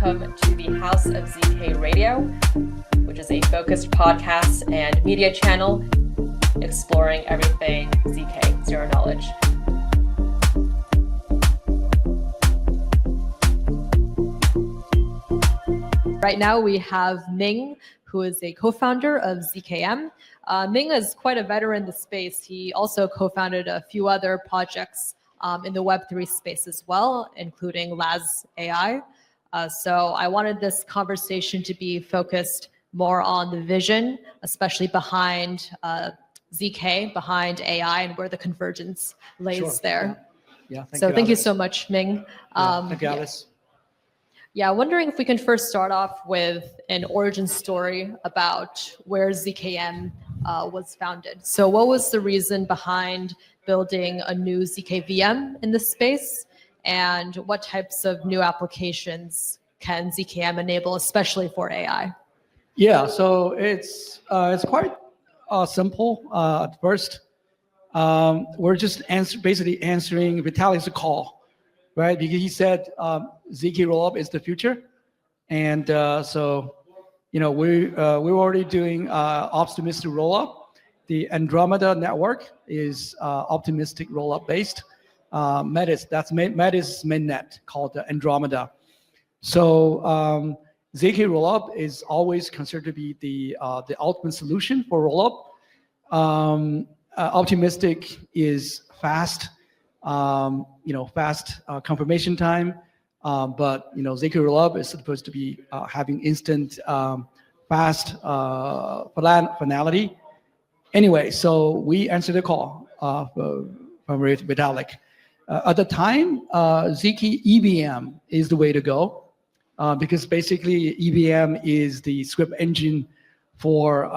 welcome to the House of ZK Radio, which is a focused podcast and media channel exploring everything ZK, zero knowledge. Right now we have Ming, who is a co-founder of ZKM. Ming is quite a veteran in the space. He also co-founded a few other projects in the Web3 space as well, including LAZ AI. So I wanted this conversation to be focused more on the vision, especially behind ZK, behind AI, and where the convergence lays there. Yeah, thank you so much, Ming. Thank you, Alice. Yeah, wondering if we can first start off with an origin story about where ZKM was founded. So what was the reason behind building a new zkVM in this space? And what types of new applications can ZKM enable, especially for AI? Yeah, so it's quite simple at first. We're just basically answering Vitalik's call, right? Because he said ZK rollup is the future, and so we're already doing optimistic rollup. The Andromeda network is optimistic rollup based. That's Metis mainnet called the Andromeda. So ZK rollup is always considered to be the ultimate solution for rollup. Optimistic is fast, fast confirmation time, but ZK rollup is supposed to be having instant, fast finality. Anyway, so we answered the call from Vitalik. At the time, ZK EVM is the way to go because basically EVM is the script engine for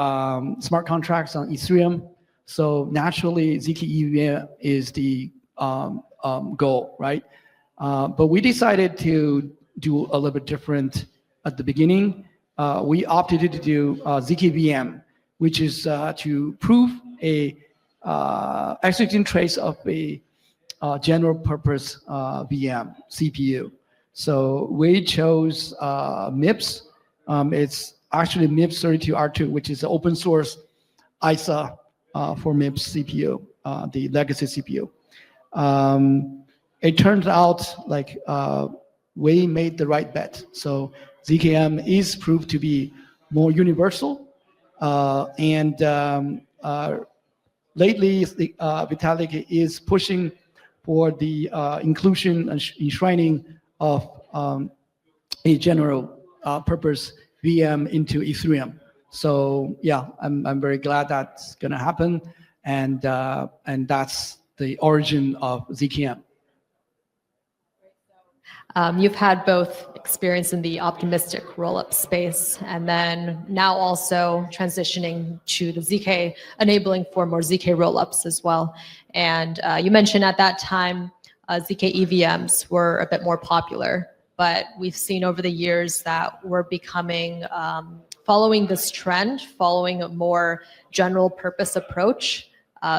smart contracts on Ethereum. So naturally, ZK EVM is the goal, right? But we decided to do a little bit different at the beginning. We opted to do zkVM, which is to prove a execution trace of a general purpose VM CPU. So we chose MIPS. It's actually MIPS32r2, which is an open source ISA for MIPS CPU, the legacy CPU. It turns out like we made the right bet. So ZKM is proved to be more universal. And lately, Vitalik is pushing for the inclusion and enshrining of a general purpose VM into Ethereum. So yeah, I'm very glad that's going to happen, and that's the origin of ZKM. You've had both experience in the optimistic rollup space and then now also transitioning to the ZK, enabling for more ZK rollups as well. And you mentioned at that time, ZK EVMs were a bit more popular, but we've seen over the years that we're becoming, following this trend, following a more general purpose approach.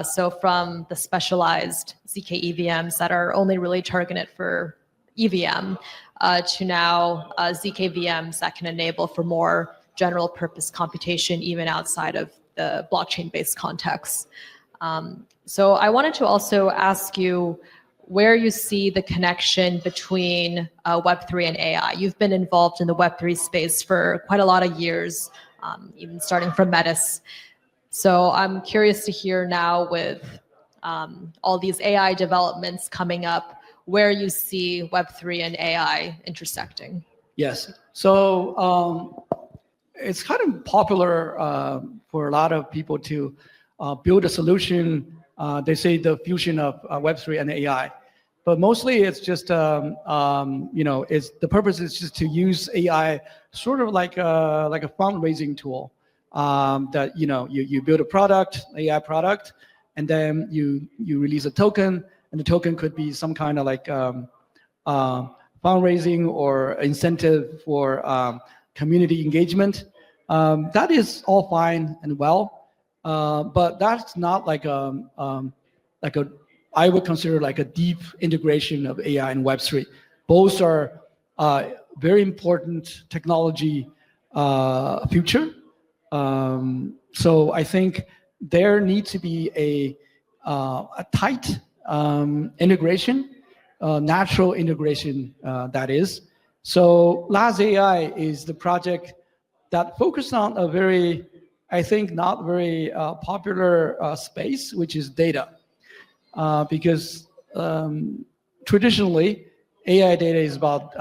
So from the specialized ZK EVMs that are only really targeted for EVM to now zkVMs that can enable for more general purpose computation even outside of the blockchain-based context. So I wanted to also ask you where you see the connection between Web3 and AI. You've been involved in the Web3 space for quite a lot of years, even starting from Metis. So I'm curious to hear now with all these AI developments coming up, where you see Web3 and AI intersecting. Yes, so it's kind of popular for a lot of people to build a solution. They say the fusion of Web3 and AI, but mostly it's just it's the purpose is just to use AI sort of like a fundraising tool. That you build a product, AI product, and then you release a token. And the token could be some kind of like fundraising or incentive for community engagement. That is all fine and well, but that's not like I would consider like a deep integration of AI and Web3. Both are very important technology future. So I think there needs to be a tight integration, natural integration, that is. So LAZ AI is the project that focused on a very, I think, not very popular space, which is data. Because traditionally, AI data is about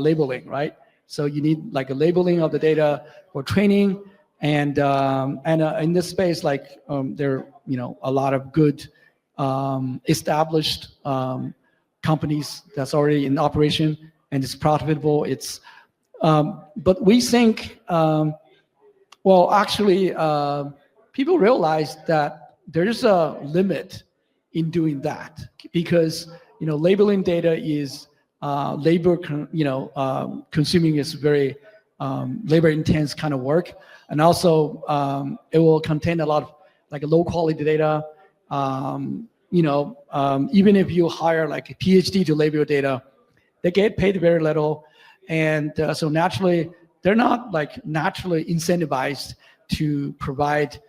labeling, right? So you need like a labeling of the data for training, and in this space, like there, a lot of good established companies that's already in operation and it's profitable. It's but we think, well, actually, people realize that there's a limit in doing that, because labeling data is labor consuming, is very labor intense kind of work, and also it will contain a lot of like low quality data. Even if you hire like a PhD to label your data, they get paid very little, and so naturally they're not like naturally incentivized to provide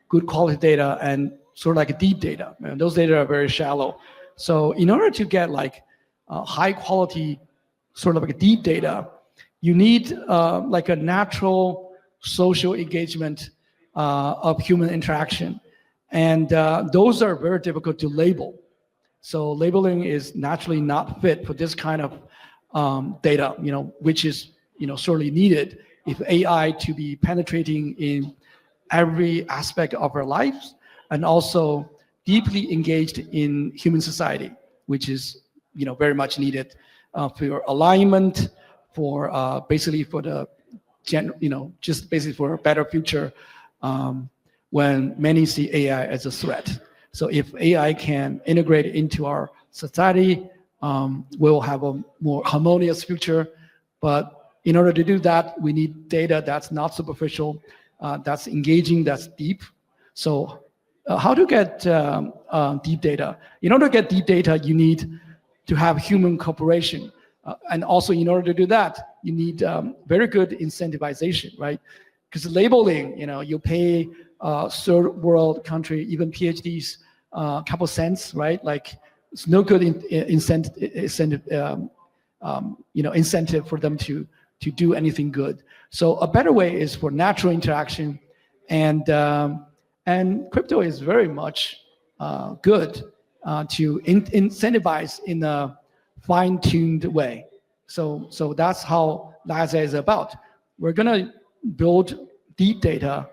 good quality data and sort of like a deep data. And those data are very shallow. So in order to get like high quality, sort of like a deep data, you need like a natural social engagement of human interaction. And those are very difficult to label. So labeling is naturally not fit for this kind of data, which is sorely needed if AI to be penetrating in every aspect of our lives, and also deeply engaged in human society, which is very much needed for your alignment, for basically for the just basically for a better future, when many see AI as a threat. So if AI can integrate into our society, we'll have a more harmonious future. But in order to do that, we need data that's not superficial, that's engaging, that's deep. So how to get deep data? In order to get deep data, you need to have human cooperation. And also in order to do that, you need very good incentivization, right? Because labeling, you pay third world country, even PhDs, a couple cents, right? Like it's no good incentive for them to do anything good. So a better way is for natural interaction, and crypto is very much good to incentivize in a fine-tuned way. So that's how LAZ is about. We're gonna build deep data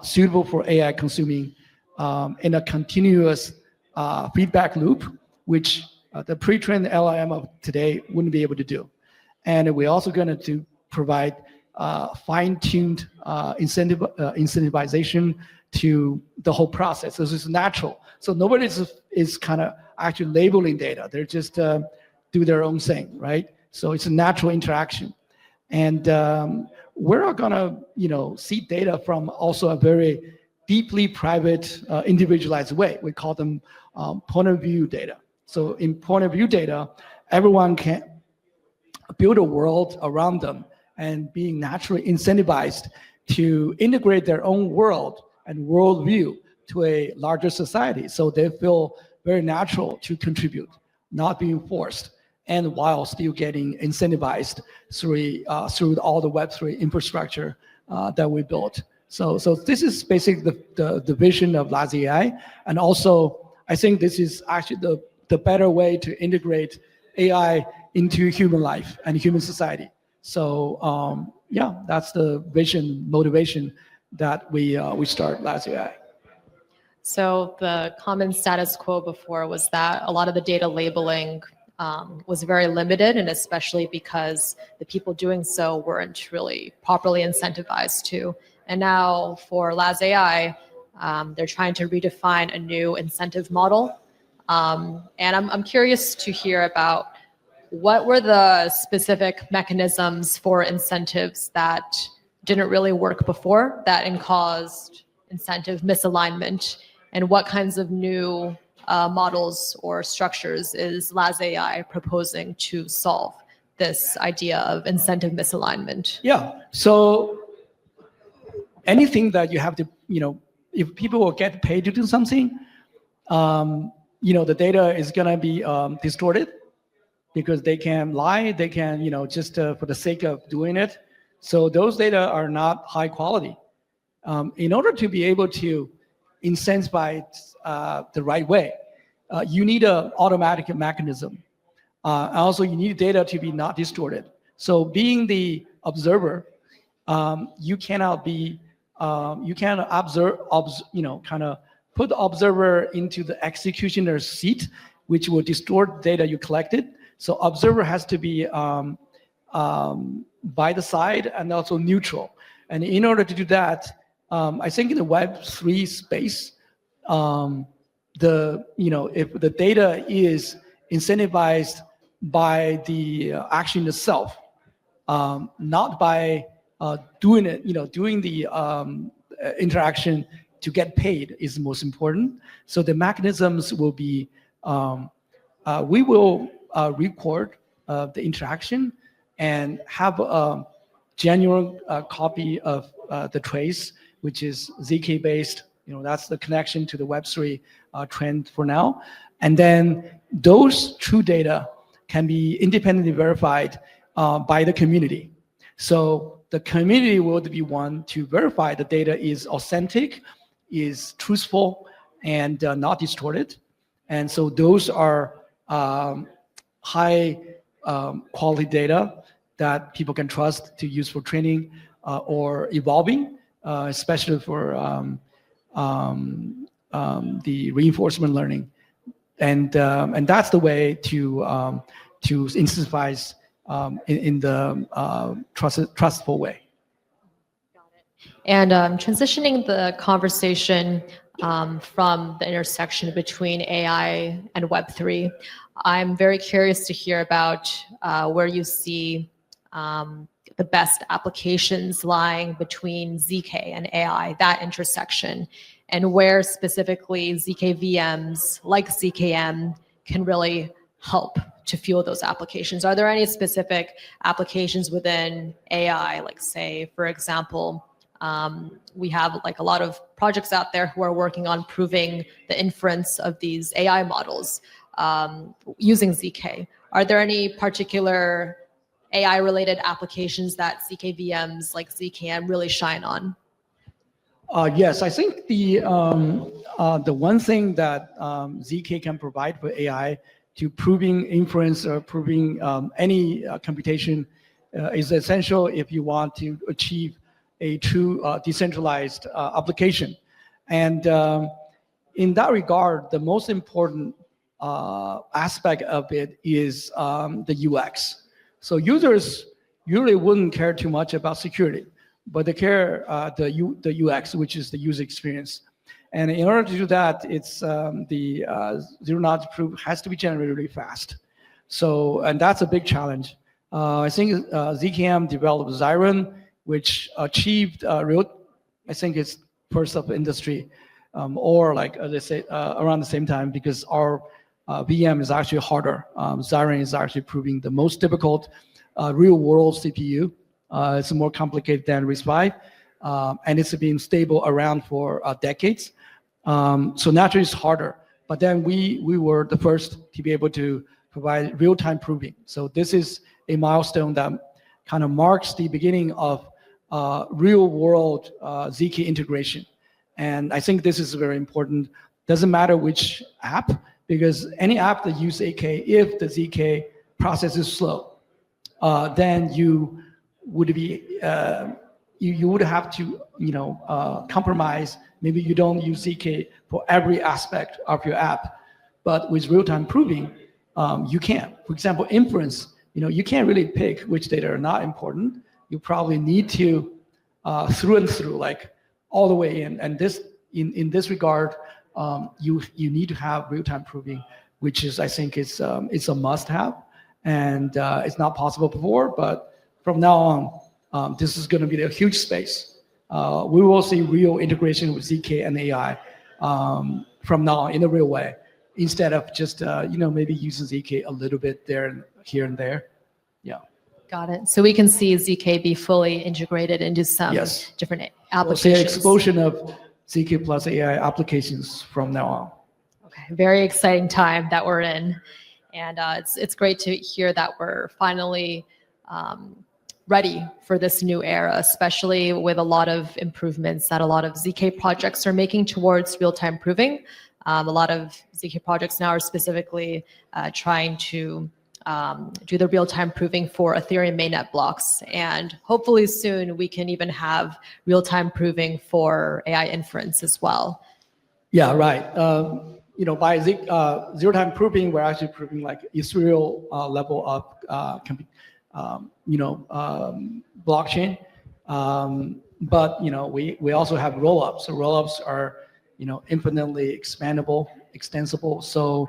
suitable for AI consuming in a continuous feedback loop, which the pre-trained LLM of today wouldn't be able to do. And we're also going to provide fine-tuned incentivization to the whole process. This is natural. So nobody is kind of actually labeling data. They're just do their own thing, right? So it's a natural interaction. And we're not going to see data from also a very deeply private, individualized way. We call them point of view data. So in point of view data, everyone can build a world around them and being naturally incentivized to integrate their own world and worldview to a larger society. So they feel very natural to contribute, not being forced, and while still getting incentivized through all the Web3 infrastructure that we built. So this is basically the vision of LAZ AI. And also, I think this is actually the better way to integrate AI into human life and human society. So yeah, that's the vision, motivation that we start LAZ AI. So the common status quo before was that a lot of the data labeling was very limited, and especially because the people doing so weren't really properly incentivized to. And now for LAZ AI, they're trying to redefine a new incentive model. And I'm curious to hear about what were the specific mechanisms for incentives that didn't really work before, that caused incentive misalignment, and what kinds of new models or structures is LAZ AI proposing to solve this idea of incentive misalignment? Yeah. So anything that you have to, if people will get paid to do something, the data is going to be distorted because they can lie, they can, just for the sake of doing it. So those data are not high quality. In order to be able to incentivize the right way, you need an automatic mechanism. Also, you need data to be not distorted. So being the observer, you cannot be, you can kind of put the observer into the executioner's seat, which will distort data you collected. So observer has to be by the side and also neutral. And in order to do that, I think in the Web3 space, if the data is incentivized by the action itself, not by doing it, doing the interaction to get paid is most important. So the mechanisms will be, we will record the interaction and have a genuine copy of the trace, which is ZK based. That's the connection to the Web3 trend for now. And then those true data can be independently verified by the community. So the community will be one to verify the data is authentic, is truthful, and not distorted. And so those are high quality data that people can trust to use for training or evolving, especially for the reinforcement learning. And that's the way to incentivize in the trustful way. Got it. And transitioning the conversation from the intersection between AI and Web3, I'm very curious to hear about where you see the best applications lying between ZK and AI, that intersection, and where specifically zkVMs like ZKM can really help to fuel those applications. Are there any specific applications within AI, like say, for example, we have like a lot of projects out there who are working on proving the inference of these AI models using ZK. Are there any particular AI-related applications that zkVMs like ZKM really shine on? Yes, I think the one thing that ZK can provide for AI to proving inference or proving any computation is essential if you want to achieve a true decentralized application. And in that regard, the most important aspect of it is the UX. So users usually wouldn't care too much about security, but they care the UX, which is the user experience. And in order to do that, it's the zero-knowledge proof has to be generated really fast. So, and that's a big challenge. I think ZKM developed Zyron, which achieved I think it's first of industry, or like they say around the same time, because our VM is actually harder. Zyron is actually proving the most difficult real-world CPU. It's more complicated than RISC-V, and it's been stable around for decades. So naturally it's harder. But then we were the first to be able to provide real-time proving. So this is a milestone that kind of marks the beginning of real-world ZK integration. And I think this is very important. Doesn't matter which app, because any app that uses AK, if the ZK process is slow, then you would be you would have to compromise. Maybe you don't use ZK for every aspect of your app, but with real-time proving, you can. For example, inference, you can't really pick which data are not important. You probably need to through and through, like all the way in. And this, in this regard, you need to have real-time proving, which is, I think, it's a must-have, and it's not possible before. But from now on, this is going to be a huge space. We will see real integration with ZK and AI from now on in a real way, instead of just maybe using ZK a little bit there and here and there. Yeah. Got it. So we can see ZK be fully integrated into some Yes. different We'll applications. see an explosion of ZK plus AI applications from now on. Okay, very exciting time that we're in, and it's great to hear that we're finally ready for this new era, especially with a lot of improvements that a lot of ZK projects are making towards real-time proving. A lot of ZK projects now are specifically trying to do the real-time proving for Ethereum mainnet blocks, and hopefully soon we can even have real-time proving for AI inference as well. Yeah, right. By zero-time proving, we're actually proving like Ethereal level of blockchain. But we also have rollups. So rollups are infinitely expandable, extensible. So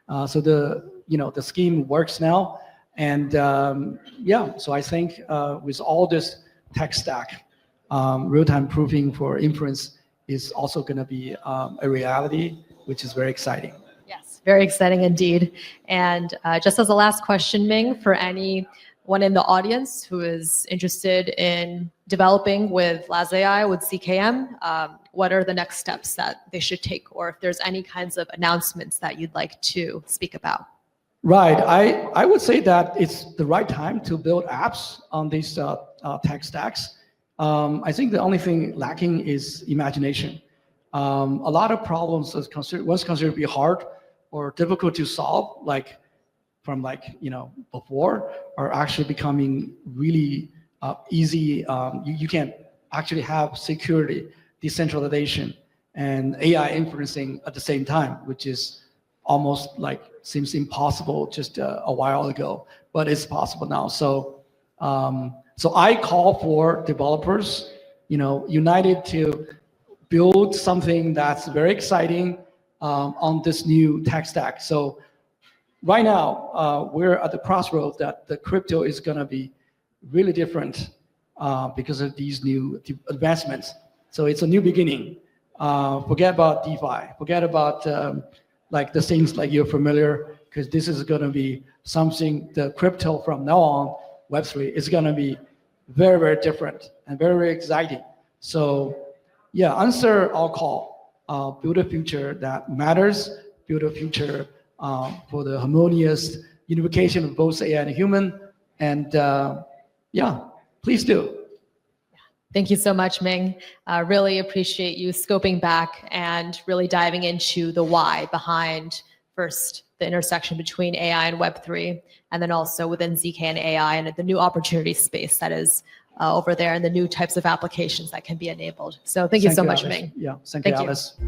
the scheme works now, and so I think with all this tech stack, real-time proving for inference is also going to be a reality, which is very exciting. Yes, very exciting indeed. And just as a last question, Ming, for anyone in the audience who is interested in developing with LAZ AI, with ZKM, what are the next steps that they should take, or if there's any kinds of announcements that you'd like to speak about? Right. I would say that it's the right time to build apps on these tech stacks. I think the only thing lacking is imagination. A lot of problems once considered to be hard or difficult to solve, from before, are actually becoming really easy. You can actually have security, decentralization, and AI inferencing at the same time, which is almost seems impossible just a while ago, but it's possible now. So I call for developers, united to build something that's very exciting on this new tech stack. So right now, we're at the crossroads that the crypto is going to be really different because of these new advancements. So it's a new beginning. Forget about DeFi. Forget about the things you're familiar, because this is going to be something, the crypto from now on, Web3, is going to be very, very different and very, very exciting. So yeah, answer our call. Build a future that matters. Build a future for the harmonious unification of both AI and human. And please do. Thank you so much, Ming. Really appreciate you scoping back and really diving into the why behind, first, the intersection between AI and Web3, and then also within ZK and AI and the new opportunity space that is over there and the new types of applications that can be enabled. So thank you so much, Alice. Ming. Yeah, thank you, Alice.